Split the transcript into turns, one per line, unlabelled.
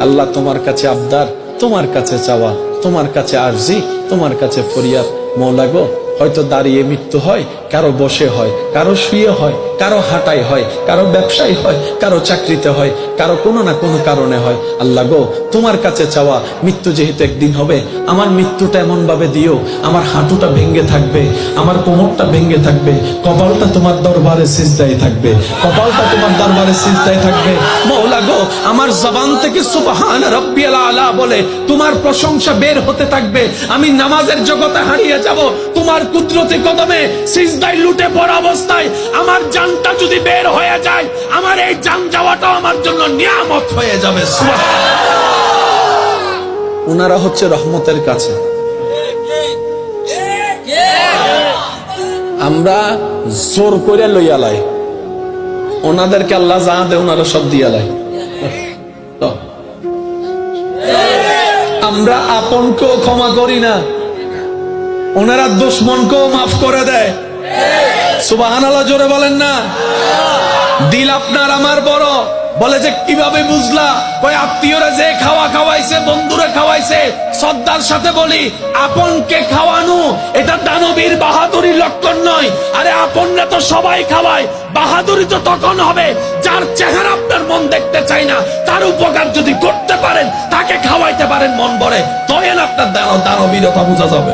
আল্লাহ তোমার কাছে আবদার, তোমার কাছে চাওয়া, তোমার কাছে আরজি, তোমার কাছে ফরিয়াদ। মওলা গো, হয়তো দাঁড়িয়ে মৃত্যু হয়, কারো বসে হয়, কারো শুয়ে হয়, কারো হাঁটাই হয়, কারো ব্যবসায় হয়, কারো চাকরিতে হয়, কারো কোনো না কোনো কারণে হয়। আল্লাহ গো, তোমার কাছে চাওয়া, মৃত্যু যেহেতু একদিন হবে, আমার মৃত্যুটা এমন ভাবে দিও আমার হাঁটুটা ভেঙে থাকবে, আমার কোমরটা ভেঙে থাকবে, কপালটা তোমার দরবারে সিজদায় থাকবে, কপালটা তোমার দরবারে সিজদায় থাকবে। মওলা গো, আমার জবান থেকে সুবহান রাব্বিয়াল আলা বলে তোমার প্রশংসা বের হতে থাকবে। আমি নামাজের জগতে হারিয়ে যাব, তোমার কুদরতি কদমে সিজদায় লুটে পড়া অবস্থায় আমার জানটা যদি বের হয়ে যায়, আমার এই জান যাওয়াটা আমার জন্য নিয়ামত হয়ে যাবে। সুবহানাল্লাহ। উনারা হচ্ছে রহমতের কাছে, আমরা জোর করে লইয়া লাই, ওনাদেরকে আল্লাহ যা দেয় ওনারা সব দিয়া লাই। আমরা আপনকেও ক্ষমা করি না, ওনারা দুশ্মনকেও মাফ করে দেয়। সুবহানাল্লাহ, জোরে বলেন না। দিল আপনার আমার বড়। বলে যে কিভাবে বুঝলা? ওই আত্মীয়রা যে খাওয়া খাওয়াইছে, বন্ধুরা খাওয়াইছে। শ্রদ্ধার সাথে বলি, আপনকে খাওয়ানো এটা দানবীর বাহাদুরির লক্ষণ নয়। আরে আপনরা তো সবাই খাওয়ায়, বাহাদুরি তো তখন হবে যার চেহারা আপনার মন দেখতে চাই না, তার উপকার যদি করতে পারেন, তাকে খাওয়াইতে পারেন মন ভরে, তখন আপনার দানবীরতা বোঝা যাবে।